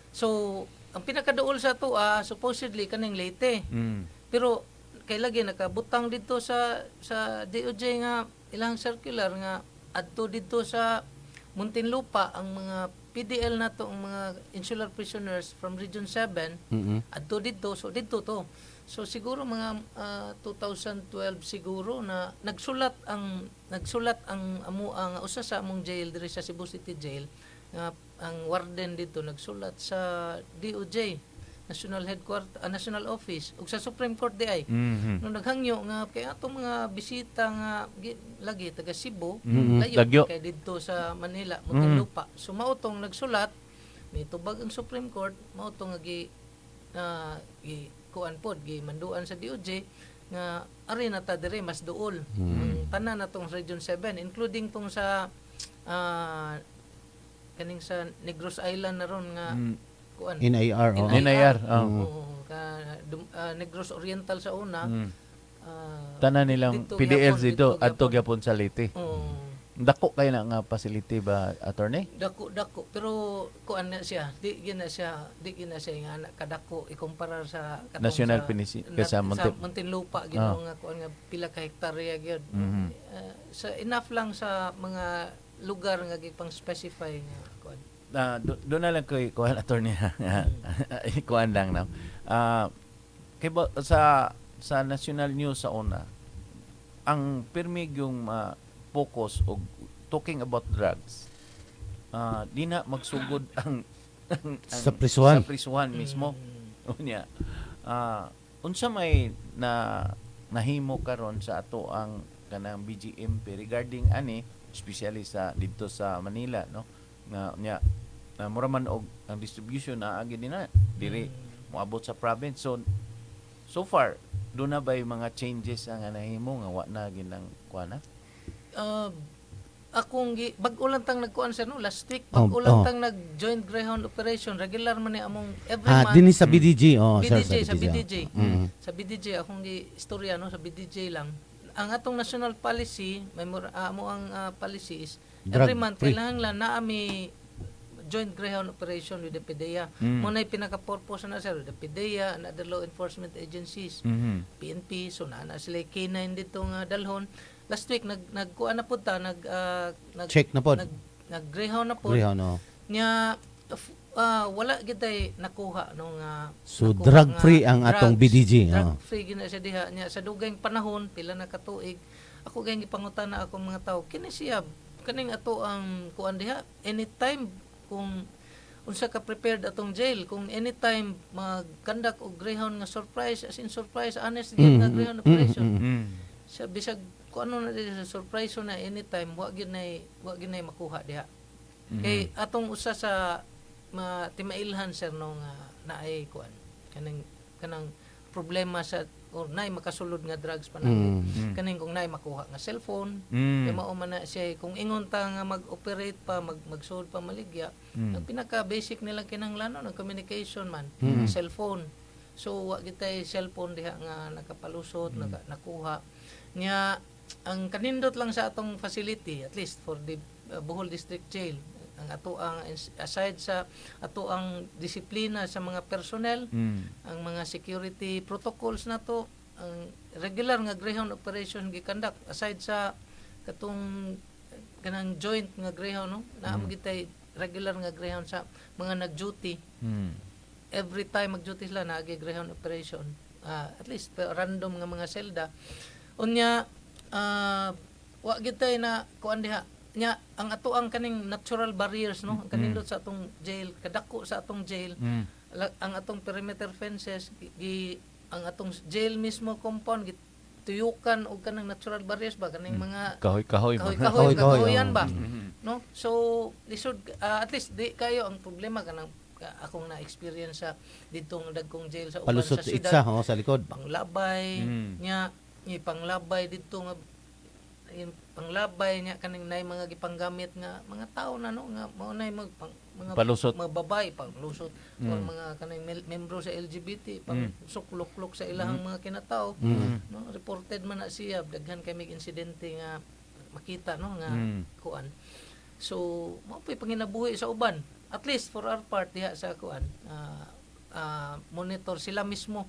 So ang pinakaduol sa to supposedly kaning Leyte. Pero kay lagi nakabutang dito sa DOJ nga ilang circular nga adto dito sa Muntinlupa ang mga PDL nato ang mga insular prisoners from Region 7 adto dito so dito to. So siguro mga 2012 siguro na nagsulat ang amo ang usa sa among jail diri sa Cebu City Jail nga ang warden dito nagsulat sa DOJ National Headquarters National Office ug sa Supreme Court di ay nung naghangyo nga kay atong mga bisita nga lagi taga Cebu layo Lagyo. kay didto sa Manila Muntinlupa so mautong nagsulat mitubag ang Supreme Court mautong nga gi kuan pod gi manduan sa DOJ nga ari na ta dire mas duol ang tanan natong Region 7 including tong sa kaning sa Negros Island na ron nga kuan NIR o NIR. Negros Oriental sa una Tanan nilang dito PDLs gyapon, dito dito adto gyapon. gyapon sa Leyte. Dako kay na nga facility ba attorney? dako pero kuan na siya di gina siya nga anak kadako ikumpara sa katong National sa, sa Muntinlupa gino nga kuan nga pila ka hektarya gyud sa enough lang sa mga lugar nga gipang specify nga kuan Doon na lang ko'y kuhan attorney kuhan lang na kay sa national news sa una ang pirmig yung focus og talking about drugs di na magsugod ang Sa prisuhan. sa prisuhan mismo unya unsa may nahimo karon sa ato ang kanang BGMP regarding ani especially sa dito sa Manila no nga nya mura man og ang distribution na agi din na diri moabot sa province so So far, doon na ba yung mga changes ang nahimo nga wa na ginang kuana? Akong bag-o lang tang nagkuan sir no last week, Oh, bag-o lang oh. tang nag-joint Greyhound operation, regular man ni among every Ah, month. din sa BDG. Oh, sir, BDJ sa BDJ. Mm. Sa BDJ akong istorya no sa BDJ lang. Ang atong national policy, amo ang policy is every Drug month free. kailangan lang na ami joint Greyhound operation with the PDEA. Mo na pinaka-purpose na sir, the PDEA and other law enforcement agencies. PNP, so na sila K9 dito nga dalhon. Last week nagkuan na pud ta Check na pod. nag-Greyhound na pud. Greyhound, oh. Nya wala gitay nakuha nung So, nakuha drug-free nga ang atong drugs. BDG, oh. Drug-free gina siya diha nya sa dugay panahon pila na ka tuig. Ako gayng gipangutana akong mga tawo kini siya kaning ato ang kuan diha anytime kung unsa ka prepared atong jail kung anytime mag-conduct og Greyhound nga surprise as in surprise honest nga Greyhound operation. Sa bisag kung ano na din sa surprise na anytime wa gyud nay makuha diha. Kay atong usa sa timailhan sir nung naay kuan kanang problema sa or naay makasulod nga drugs panang kaning kung naay makuha nga cellphone kay mao man na siya kung ingon ta nga mag-operate pa magsuod pa maligya ang pinaka basic nila kinahanglan ng communication man cellphone so wa kitay cellphone diha nga nakapalusot nakuha nya ang kanindot lang sa atong facility at least for the Bohol District Jail ang ato ang aside sa ato ang disiplina sa mga personnel ang mga security protocols nato ang regular nga Greyhound operation gikandak aside sa katong kanang joint nga Greyhound no naamo gitay regular nga Greyhound sa mga nag-duty every time mag-duty sila naagi Greyhound operation at least random nga mga selda unya wa gitay na kuan diha nya ang ato ang kaning natural barriers no ang kanindot sa atong jail kadako sa atong jail ang atong perimeter fences ang atong jail mismo compound gituyukan og kanang natural barriers ba kaning mga Kahoy-kahoy. kahoyan ba no so lisod at least di kayo ang problema kanang akong na-experience sa ditong dagkong jail sa uban Palusot sa itsa, syudad sa likod. panglabay nya panglabay dito nga yung panglabay niya kaning nay mga gipanggamit nga mga tao na no nga mao nay mga Palusot. mga babay panglusot or mga kanang membro sa LGBT pang suklok-lok sa ilahang mga kinatao no reported man na siya daghan kay mig insidente nga makita no nga kuan so mao pay panginabuhi sa uban at least for our part diha sa kuan monitor sila mismo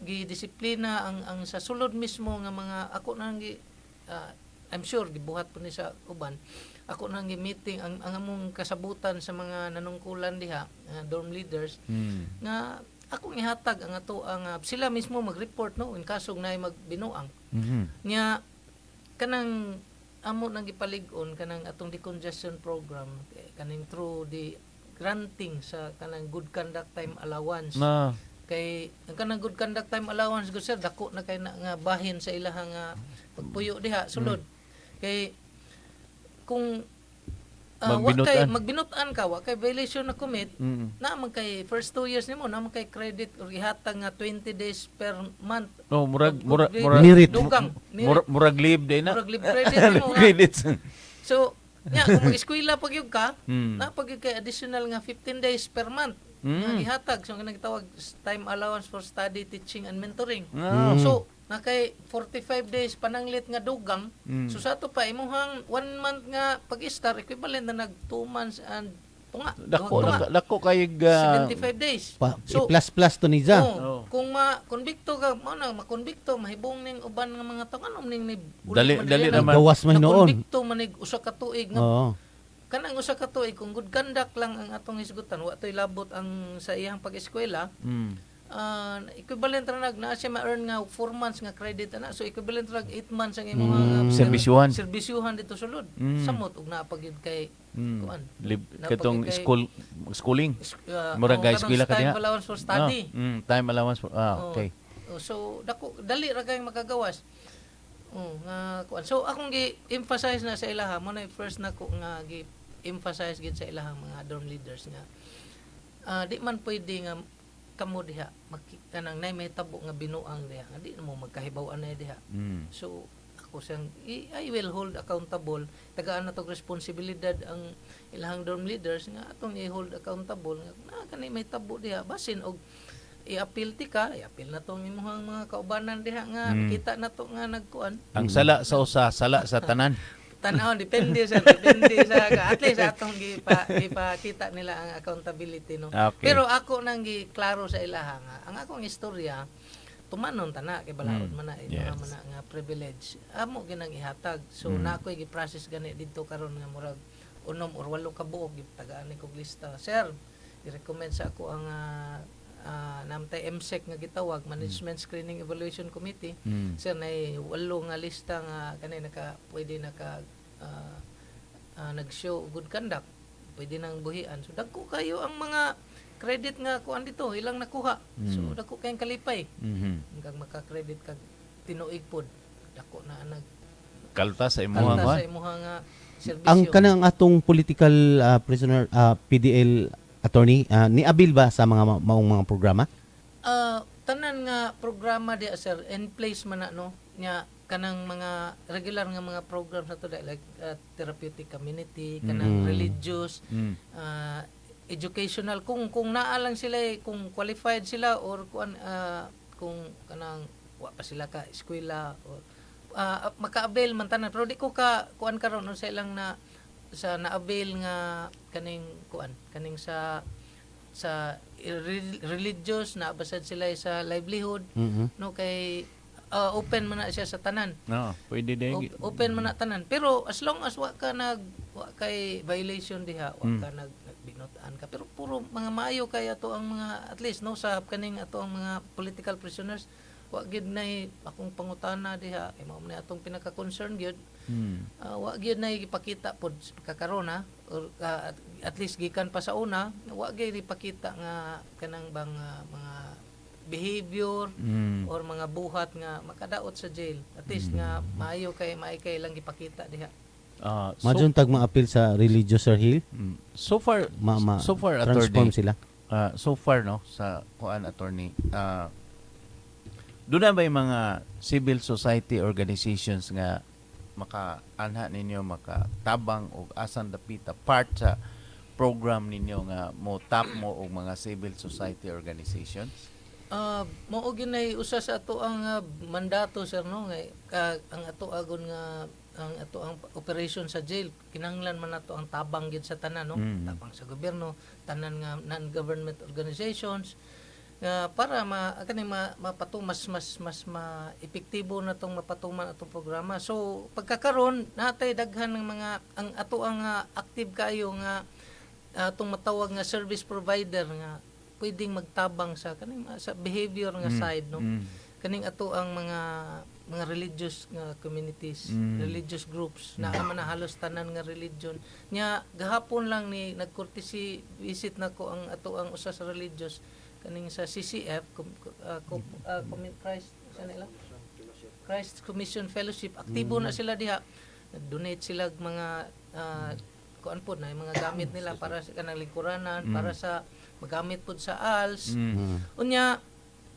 gidisiplina ang sa sulod mismo nga mga ako nang I'm sure gibuhat po ni sa uban ako nang gi-meeting ang among kasabutan sa mga nanungkulan diha dorm leaders nga akong ihatag ang ato ang sila mismo mag-report no in kasong naay magbinuang nya kanang amo nang gipalig-on kanang atong decongestion program kaning through the granting sa kanang good conduct time allowance kay ang kanang good conduct time allowance go sir dako na kay na nga bahin sa ilahang pagpuyo diha sulod kay kung magbinutan ka wa kay violation na commit na man kay first 2 years nimo na man kay credit or ihatag nga 20 days per month No, murag Merit. dugang murag leave day na. murag libre credit nimo nga. Credits. So nya kung mag-eskwela pag yun ka na pag yun kay additional nga 15 days per month nga ihatag so nga tawag time allowance for study, teaching and mentoring so na kay 45 days pananglit nga dugang so sa to pa imuhang 1 month nga pag-star equivalent na nag 2 months and tunga Dako kay 75 days so plus to ni Za. kung ma-convicto ka mo na ma-convicto mahibong ning uban nga mga tao anom ning Dali naman. Gawas man noon. convicto manig usa ka tuig nga Oo. kanang usa ka tuig kung good conduct lang ang atong hisgutan wa toy labot ang sa iyang pag-eskwela equivalent ra na siya ma-earn nga 4 months nga credit ana so equivalent ra 8 months ang imong serbisyuhan dito sulod samot ug naa pagyud kay kuan katong schooling murag guys eskwela ka diha time allowance for study time allowance for okay so dako dali ra kay makagawas nga kuan so akong gi-emphasize na sa ilaha mo na first nako nga gi-emphasize gid sa ilahang mga dorm leaders nga di man pwede nga kamo diha makita nang nay may tabo nga binuang diha nga di na mo magkahibaw-an na diha. So ako siyang I will hold accountable, tagaan na tong responsibilidad ang ilahang dorm leaders nga atong i-hold accountable nga kanay may tabo diha basin og i-appeal i-appeal na tong imong mga kaubanan diha nga kita na to nga nagkuan. Ang sala sa usa, sala sa tanan. Tanaw depende sa at least atong gipakita nila ang accountability no. Okay. Pero ako nang giklaro sa ilaha nga ang akong istorya tumanon tana kay balaod man na Yes. man na nga privilege amo ginang ihatag. So na ako'y gi-process gani didto karon nga murag 6 or 8 ka buok gitagaan ni kog lista. Sir, i-recommend sa ako ang namtay MSEC nga gitawag Management Screening Evaluation Committee. Sir nay 8 nga lista nga kanay pwede nag-show good conduct, pwede nang buhian. So dagko kayo ang mga credit nga kuan dito ilang nakuha. So dagko kayong kalipay hanggang maka-credit kag tinuig pod dako na nag Kalta sa imuhang sa kuan. imuhang serbisyo. Ang kanang atong political prisoner PDL attorney ni abil ba sa mga maong mga programa? Tanan nga programa di sir in place man na no nya kanang mga regular nga mga programs na to like therapeutic community kanang religious educational kung naa lang sila kung qualified sila or kung kanang wa pa sila ka eskwela or maka-avail man tanan pero di ko kuan karon sa ilang na sa na-avail nga kaning kuan kaning sa religious na basad sila sa livelihood no kay open man na siya sa tanan. No, pwede din. Open man na tanan pero as long as wa kay violation diha wa ka nagbinutaan ka pero puro mga maayo kay ato ang mga at least no sa kaning ato ang mga political prisoners wa gyud nay akong pangutana diha kay mao man atong pinaka-concern gyud. Wa gyud nay ipakita pod kakaron or at least gikan pa sa una wa gyud ipakita nga kanang bang mga behavior or mga buhat nga makadaot sa jail. At least nga maayo kay maikay lang ipakita diha. Madyon tag ma-appeal sa religious Sir Hill. So far, so far transform attorney, sila. so far no sa kuan attorney doon na ba yung mga civil society organizations nga maka-anha ninyo, makatabang o asan dapita part sa program ninyo nga mo tap mo og mga civil society organizations? Mao ginay usa sa ato ang mandato sir no nga ang ato agon nga ang ato ang operation sa jail kinahanglan man nato ang tabang gid sa tanan no tabang sa gobyerno tanan nga non-government organizations para mapatumas mas epektibo na tong mapatuman atong programa. So pagkakaron natay daghan ng mga ang ato ang active kayo nga atong matawag nga service provider nga pwedeng magtabang sa kaning sa behavior nga side no. Kaning ato ang mga religious nga communities, religious groups na man na halos tanan nga religion. Nya gahapon lang ni nag-courtesy visit nako ang ato ang usa sa religious kaning sa CCF Christ Commission Fellowship aktibo na sila diha nag-donate sila mga kuan pod na mga gamit nila para sa kanang lingkuranan para sa magamit pod sa ALS unya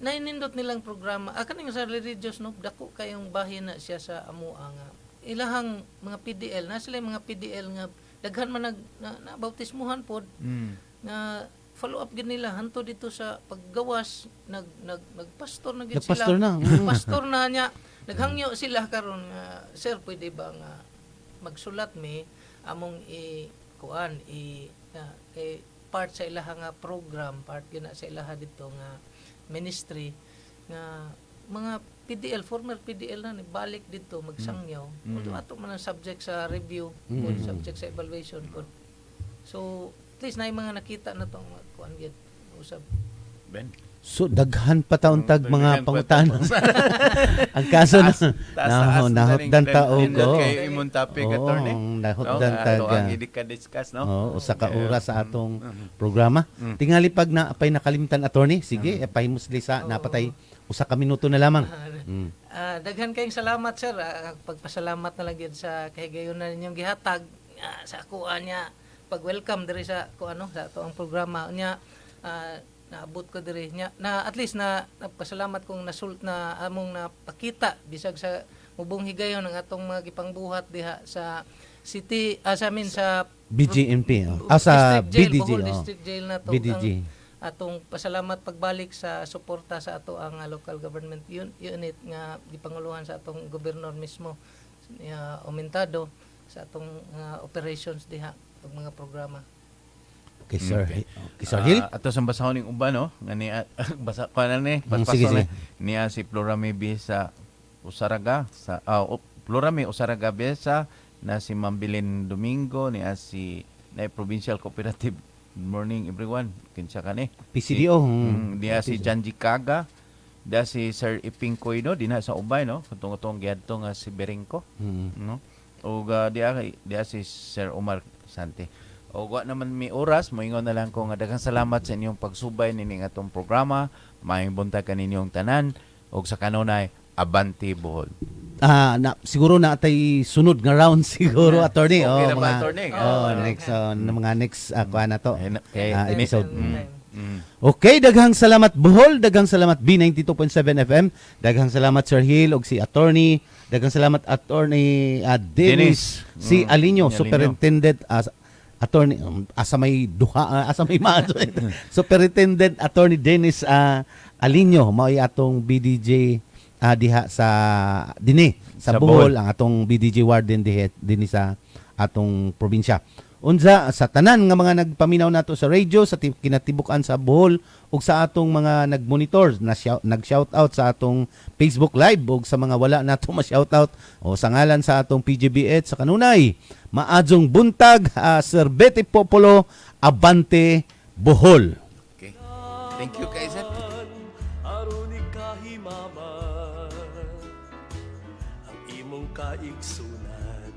nainindot nilang programa kaning sa religious no dako kayong bahin na siya sa amo ang ilahang mga PDL na sila mga PDL nga daghan man na bautismuhan pod na follow up gid nila hanto dito sa paggawas nagpastor na gid sila pastor na nya naghangyo sila karon sir pwede ba nga magsulat mi among kuan kay part sa ilaha nga program part gina sa ilaha dito nga ministry nga mga PDL former PDL na balik dito magsangyaw ato man ang subject sa review subject sa evaluation pod so at least na yung mga nakita na itong kuan gid usab Ben so daghan pa taon tag mga pangutana ang kaso nahutdan ta og kay imong topic attorney nahutdan tag ang i-discuss no usa ka oras sa atong programa tingali pag napay nakalimtan attorney sige pahimusli sa napatay usa ka minuto na lamang daghan kayong salamat sir pagpasalamat na lang gid sa kahigayonan ninyong gihatag sa kuan niya pag-welcome diri sa sa ato ang programa nya naabot ko diri nya na at least na pasalamat kong na among napakita bisag sa mubong higayon ng atong mga gipangbuhat diha sa city sa amin sa BGNP. Sa District Jail, BDG. Bohol oh. District Jail na to. BDG. Atong pasalamat pagbalik sa suporta sa ato ang local government unit nga gipanguluhan sa atong gobernador mismo aumentado sa atong operations diha ug mga programa. Okay, sir. Okay. Okay, Sir Hill? Ato sa basahon ng uban no nga ni basa ko na ni Sige, sige. niya si Florame Bisa Usaraga sa Florame Usaraga Bisa na si Mambilin Domingo niya si na Provincial Cooperative. Good morning everyone. Kinsa ka ni? PCDO. Diya si Janji Kaga. Diya si Sir Iping Koyno dinha sa ubay no. Katong giadto nga si Berengko no. Ug diya si Sir Omar Sante. O wa naman mi oras, moingon na lang ko nga daghang salamat sa inyong pagsubay nining atong programa. Maayong buntag kaninyong tanan ug sa kanunay Abante Bohol. Siguro na atay sunod nga round siguro, attorney. Okay na ba, mga attorney? next mga next kuha na to. Okay. Episode. Time. Okay, daghang salamat Bohol, daghang salamat B92.7 FM, daghang salamat Sir Hill og si attorney, daghang salamat attorney Dennis C. Alinio, Alinio. Superintendent attorney asa may duha asa may maaso Superintendent Attorney Dennis Alinio mao atong BDJ diha sa sa Sa Bohol, Bohol. ang atong BDJ warden dinhi sa atong probinsya. Unsa sa tanan nga mga nagpaminaw nato sa radio sa kinatibukan sa Bohol ug sa atong mga nagmonitor nag-shout out sa atong Facebook Live ug sa mga wala nato ma-shout out o sa ngalan sa atong PGBH sa kanunay maadzong buntag Sir Betty Popolo Abante Bohol. Okay. Thank you Kaiser. aron ikahimaman ang imong kaigsunan.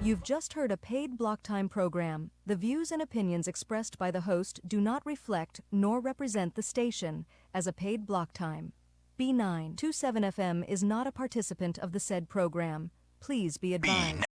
You've just heard a paid block time program. The views and opinions expressed by the host do not reflect nor represent the station as a paid block time. B927 FM is not a participant of the said program. Please be advised.